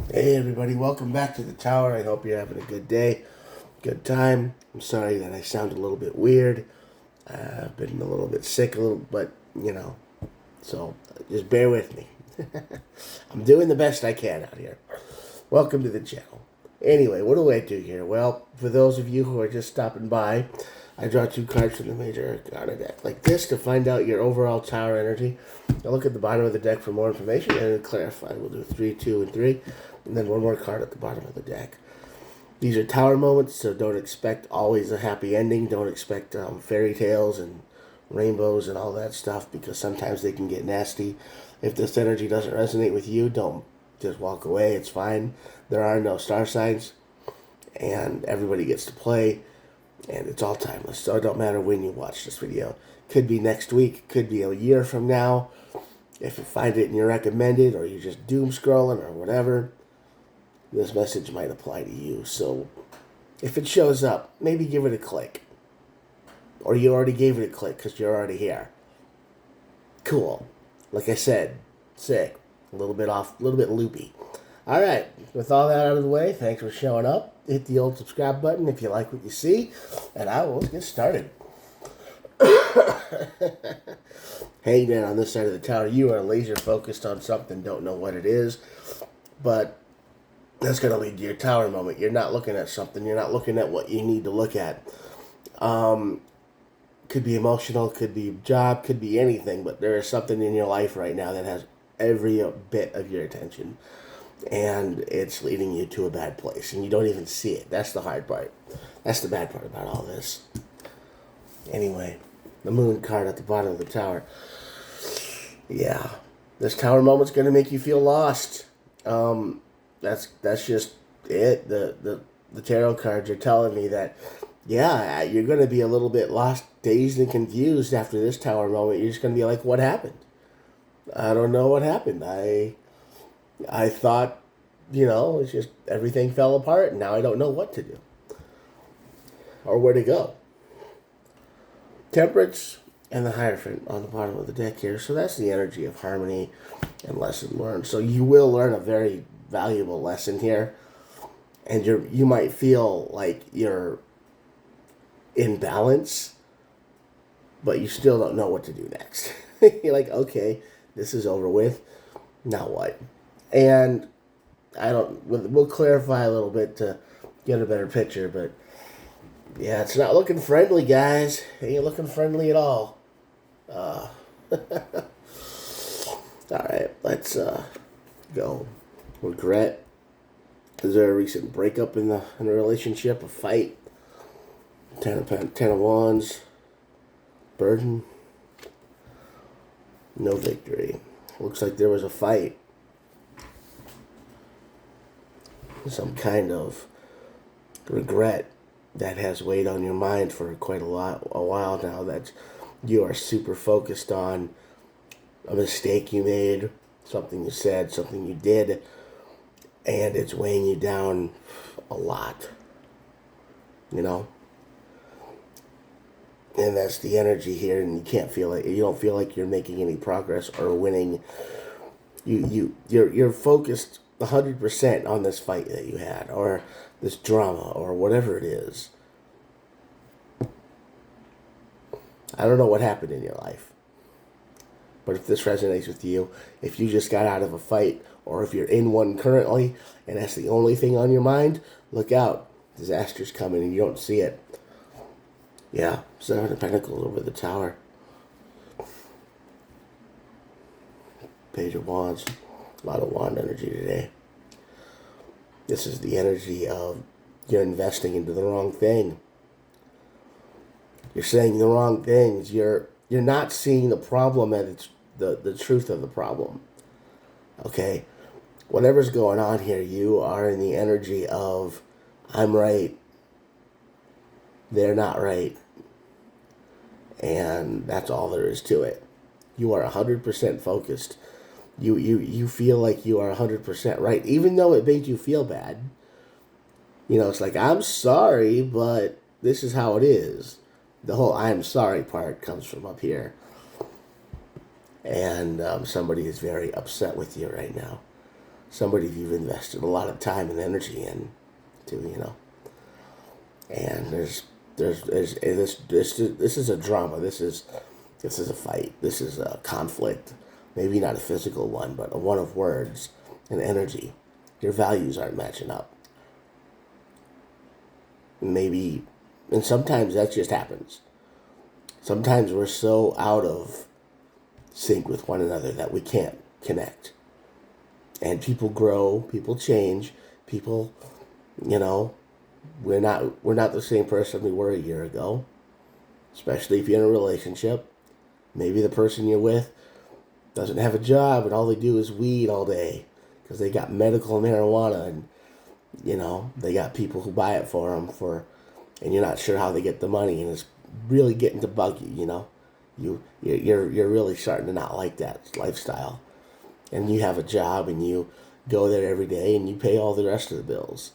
Hey everybody, welcome back to the tower. I hope you're having a good day, good time. I'm sorry that I sound a little bit weird. I've been a little bit sick, but so just bear with me. I'm doing the best I can out here. Welcome to the channel. Anyway, what do I do here? Well, for those of you who are just stopping by, I draw two cards from the major arcana deck like this to find out your overall tower energy. I'll look at the bottom of the deck for more information and clarify. We'll do 3, 2, and 3, and then one more card at the bottom of the deck. These are tower moments, so don't expect always a happy ending. Don't expect fairy tales and rainbows and all that stuff, because sometimes they can get nasty. If this energy doesn't resonate with you, don't just walk away. It's fine. There are no star signs, and everybody gets to play, and it's all timeless. So it don't matter when you watch this video. Could be next week, could be a year from now. If you find it and you're recommended, or you're just doom scrolling or whatever, this message might apply to you. So if it shows up, maybe give it a click. Or you already gave it a click because you're already here. Cool. Like I said, sick. A little bit off, a little bit loopy. All right, with all that out of the way, thanks for showing up. Hit the old subscribe button if you like what you see, and I will get started. Hangman on this side of the tower, you are laser focused on something, don't know what it is, but that's going to lead to your tower moment. You're not looking at something, you're not looking at what you need to look at. Could be emotional, could be job, could be anything, but there is something in your life right now that has every bit of your attention, and it's leading you to a bad place, and you don't even see it. That's the hard part. That's the bad part about all this. Anyway, the moon card at the bottom of the tower. Yeah, this tower moment's going to make you feel lost. That's just it. The tarot cards are telling me that, yeah, you're going to be a little bit lost, dazed, and confused after this tower moment. You're just going to be like, what happened? I don't know what happened. I thought, it's just everything fell apart, and now I don't know what to do or where to go. Temperance and the Hierophant on the bottom of the deck here. So that's the energy of harmony and lesson learned. So you will learn a very valuable lesson here, and you might feel like you're in balance, but you still don't know what to do next. You're like, okay, this is over with. Now what? And we'll clarify a little bit to get a better picture, but yeah, it's not looking friendly, guys. It ain't looking friendly at all. All right, let's go. Regret. Is there a recent breakup in a relationship, a fight? Ten of Wands. Burden. No victory. Looks like there was a fight. Some kind of regret that has weighed on your mind for quite a while now. That you are super focused on a mistake you made, something you said, something you did, and it's weighing you down a lot. And that's the energy here, and you don't feel like you're making any progress or winning. You're focused 100% on this fight that you had, or this drama, or whatever it is. I don't know what happened in your life, but if this resonates with you, if you just got out of a fight, or if you're in one currently, and that's the only thing on your mind, look out. Disaster's coming and you don't see it. Yeah, Seven of Pentacles over the tower. Page of Wands. A lot of wand energy today. This is the energy of you're investing into the wrong thing. You're saying the wrong things. You're not seeing the problem as it's the truth of the problem. Okay? Whatever's going on here, you are in the energy of I'm right. They're not right. And that's all there is to it. You are 100% focused. You feel like you are 100% right, even though it made you feel bad. It's like, I'm sorry, but this is how it is. The whole I'm sorry part comes from up here. And somebody is very upset with you right now. somebody you've invested a lot of time and energy in, and this is a drama. This is a fight. This is a conflict. Maybe not a physical one, but a one of words and energy. Your values aren't matching up. Maybe, and sometimes that just happens. Sometimes we're so out of sync with one another that we can't connect. And people grow, people change, people, we're not the same person we were a year ago. Especially if you're in a relationship. Maybe the person you're with doesn't have a job and all they do is weed all day because they got medical marijuana, and they got people who buy it for them and you're not sure how they get the money, and it's really getting to bug you. You're really starting to not like that lifestyle, and you have a job and you go there every day and you pay all the rest of the bills.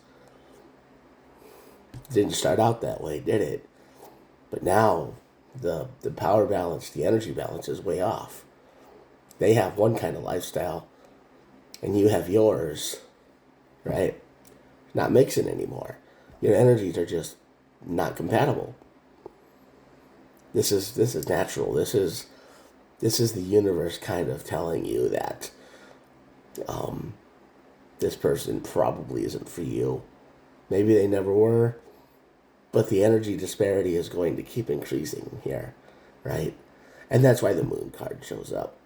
It didn't start out that way, did it? But now the power balance, the energy balance is way off. They have one kind of lifestyle and you have yours, right? Not mixing anymore. Your energies are just not compatible. This is natural. This is the universe kind of telling you that this person probably isn't for you. Maybe they never were, but the energy disparity is going to keep increasing here, right? And that's why the moon card shows up.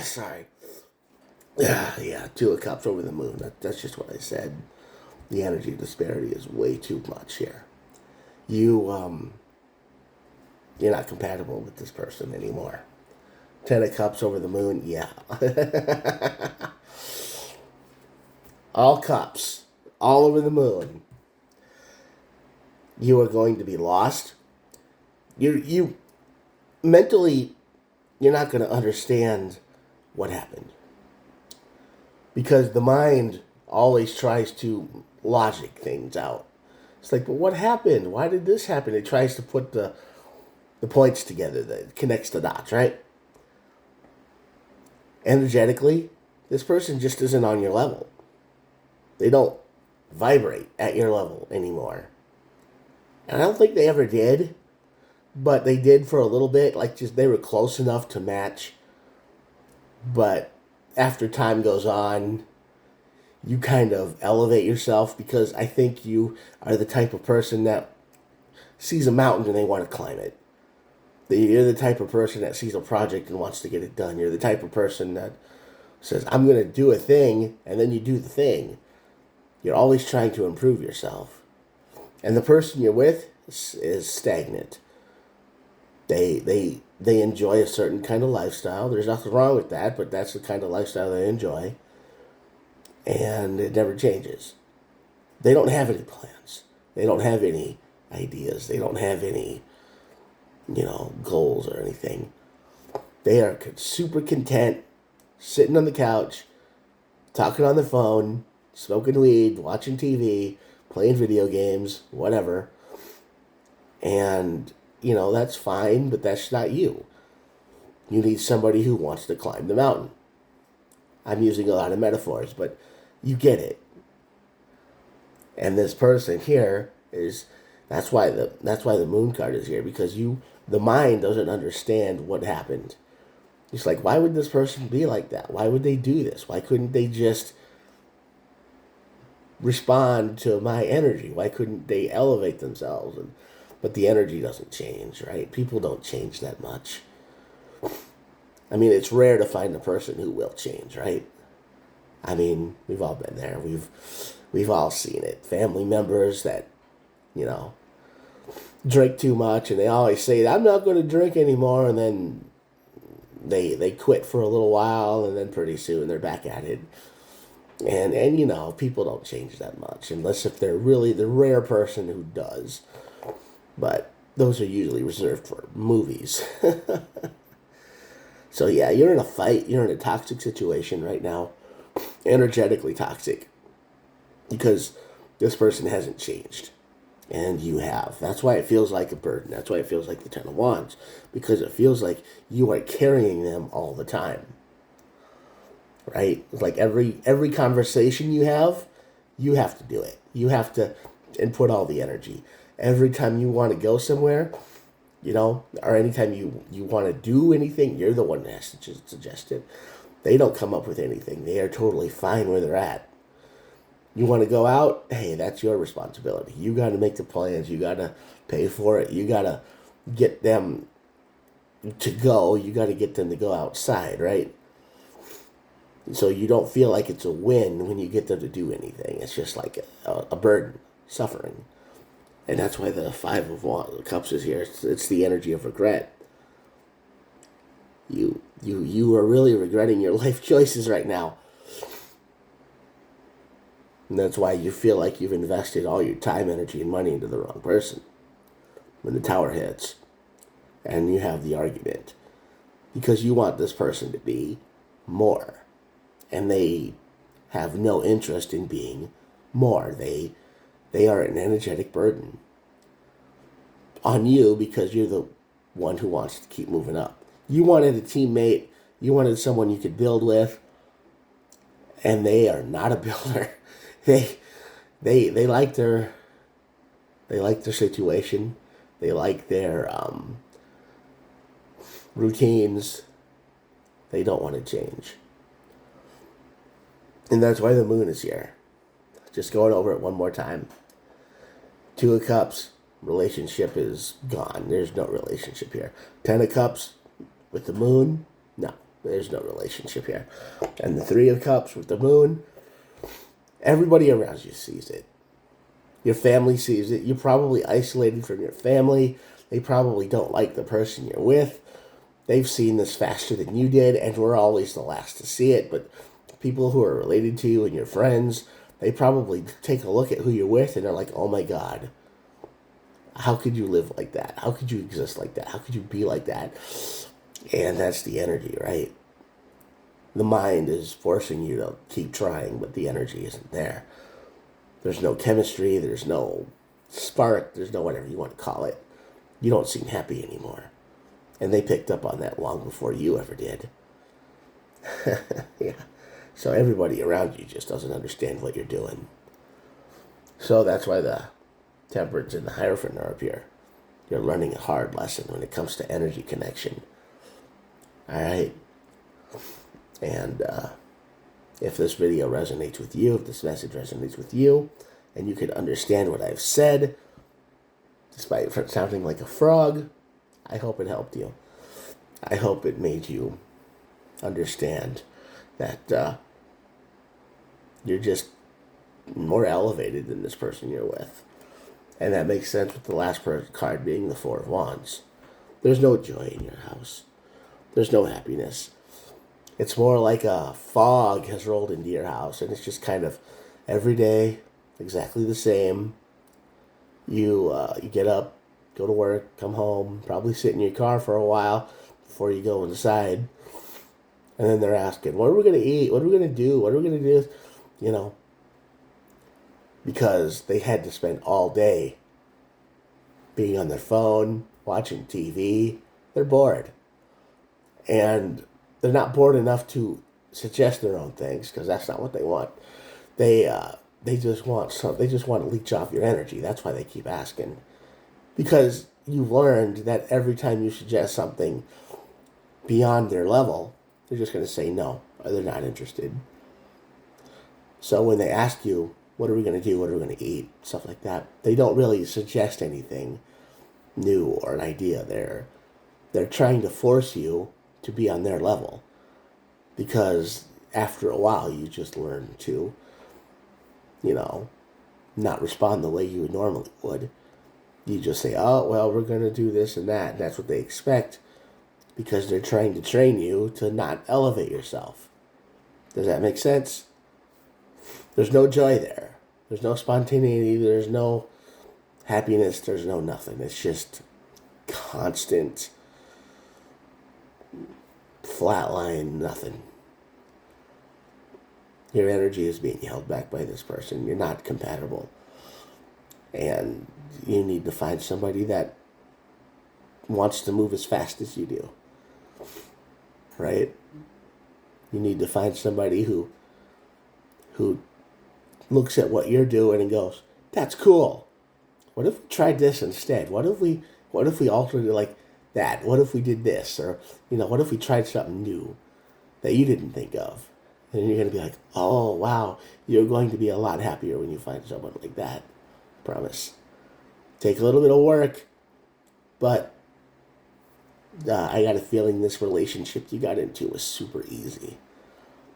Sorry. Yeah, 2 of Cups over the moon. That's just what I said. The energy disparity is way too much here. You're not compatible with this person anymore. 10 of Cups over the moon, yeah. All cups, all over the moon. You are going to be lost. You mentally, you're not going to understand what happened. Because the mind always tries to logic things out. It's like, but what happened? Why did this happen? It tries to put the points together, that connects the dots, right? Energetically, this person just isn't on your level. They don't vibrate at your level anymore. And I don't think they ever did, but they did for a little bit, like just they were close enough to match. But after time goes on, you kind of elevate yourself, because I think you are the type of person that sees a mountain and they want to climb it. You're the type of person that sees a project and wants to get it done. You're the type of person that says, I'm going to do a thing, and then you do the thing. You're always trying to improve yourself. And the person you're with is stagnant. They enjoy a certain kind of lifestyle. There's nothing wrong with that, but that's the kind of lifestyle they enjoy. And it never changes. They don't have any plans. They don't have any ideas. They don't have any, goals or anything. They are super content, sitting on the couch, talking on the phone, smoking weed, watching TV, playing video games, whatever. And, that's fine, but that's not you. You need somebody who wants to climb the mountain. I'm using a lot of metaphors, but you get it. And this person here that's why the moon card is here, because the mind doesn't understand what happened. It's like, why would this person be like that? Why would they do this? Why couldn't they just respond to my energy? Why couldn't they elevate themselves? But the energy doesn't change, right? People don't change that much. I mean, it's rare to find a person who will change, right? I mean, we've all been there. We've all seen it. Family members that, drink too much, and they always say, I'm not going to drink anymore, and then they quit for a little while, and then pretty soon they're back at it. And people don't change that much, unless if they're really the rare person who does. But those are usually reserved for movies. So yeah, you're in a fight. You're in a toxic situation right now. Energetically toxic. Because this person hasn't changed. And you have. That's why it feels like a burden. That's why it feels like the Ten of Wands. Because it feels like you are carrying them all the time. right? It's like every conversation you have to do it. You have to input all the energy. Every time you want to go somewhere, or anytime you want to do anything, you're the one that has to just suggest it. They don't come up with anything. They are totally fine where they're at. You want to go out? Hey, that's your responsibility. You got to make the plans. You got to pay for it. You got to get them to go. You got to get them to go outside, right? So you don't feel like it's a win when you get them to do anything. It's just like a burden, suffering. And that's why the Five of Cups is here. It's the energy of regret. You are really regretting your life choices right now. And that's why you feel like you've invested all your time, energy, and money into the wrong person. When the Tower hits and you have the argument. Because you want this person to be more. And they have no interest in being more. They are an energetic burden on you because you're the one who wants to keep moving up. You wanted a teammate. You wanted someone you could build with. And they are not a builder. They like their situation. They like their routines. They don't want to change. And that's why the moon is here. Just going over it one more time. Two of Cups, relationship is gone. There's no relationship here. 10 of Cups with the moon, no, there's no relationship here. And the Three of Cups with the moon, everybody around you sees it. Your family sees it. You're probably isolated from your family. They probably don't like the person you're with. They've seen this faster than you did, and we're always the last to see it. But people who are related to you and your friends, they probably take a look at who you're with, and they're like, oh my God, how could you live like that? How could you exist like that? How could you be like that? And that's the energy, right? The mind is forcing you to keep trying, but the energy isn't there. There's no chemistry. There's no spark. There's no whatever you want to call it. You don't seem happy anymore. And they picked up on that long before you ever did. Yeah. So everybody around you just doesn't understand what you're doing. So that's why the Temperance and the Hierophant are up here. You're learning a hard lesson when it comes to energy connection. All right? And if this video resonates with you, if this message resonates with you, and you can understand what I've said, despite sounding like a frog, I hope it helped you. I hope it made you understand that you're just more elevated than this person you're with. And that makes sense with the last card being the Four of Wands. There's no joy in your house. There's no happiness. It's more like a fog has rolled into your house, and it's just kind of every day, exactly the same. You get up, go to work, come home, probably sit in your car for a while before you go inside. And then they're asking, what are we going to eat? What are we going to do? What are we going to do? Because they had to spend all day being on their phone, watching TV. They're bored. And they're not bored enough to suggest their own things, because that's not what they want. They just want they just want to leech off your energy. That's why they keep asking. Because you've learned that every time you suggest something beyond their level, they're just going to say no, or they're not interested. So when they ask you, what are we going to do? What are we going to eat? Stuff like that. They don't really suggest anything new or an idea. They're trying to force you to be on their level, because after a while you just learn to, not respond the way you normally would. You just say, oh, well, we're going to do this and that. And that's what they expect, because they're trying to train you to not elevate yourself. Does that make sense? There's no joy there. There's no spontaneity. There's no happiness. There's no nothing. It's just constant flatline nothing. Your energy is being held back by this person. You're not compatible. And you need to find somebody that wants to move as fast as you do. Right? You need to find somebody who looks at what you're doing and goes, "That's cool. What if we tried this instead? What if we altered it like that? What if we did this? Or, what if we tried something new that you didn't think of?" And you're going to be like, "Oh, wow." You're going to be a lot happier when you find someone like that. Promise. Take a little bit of work, but I got a feeling this relationship you got into was super easy.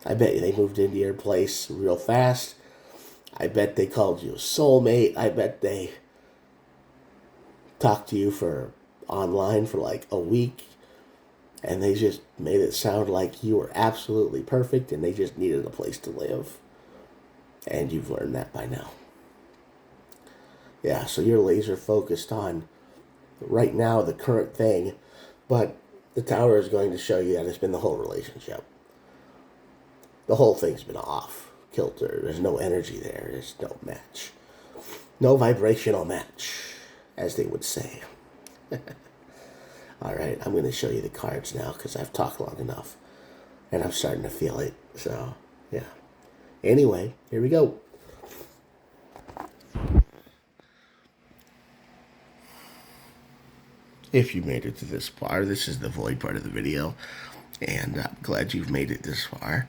I bet they moved into your place real fast. I bet they called you a soulmate. I bet they talked to you for online for like a week, and they just made it sound like you were absolutely perfect and they just needed a place to live. And you've learned that by now. Yeah, so you're laser focused on right now the current thing, but the tower is going to show you that it's been the whole relationship. The whole thing's been off kilter. There's no energy there. There's no match. No vibrational match, as they would say. All right, I'm going to show you the cards now because I've talked long enough and I'm starting to feel it. So, yeah. Anyway, here we go. If you made it to this far, this is the void part of the video, and I'm glad you've made it this far.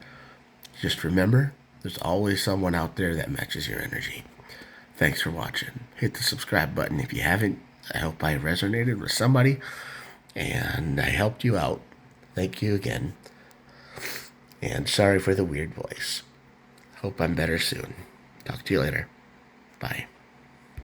Just remember, there's always someone out there that matches your energy. Thanks for watching. Hit the subscribe button if you haven't. I hope I resonated with somebody, and I helped you out. Thank you again. And sorry for the weird voice. Hope I'm better soon. Talk to you later. Bye.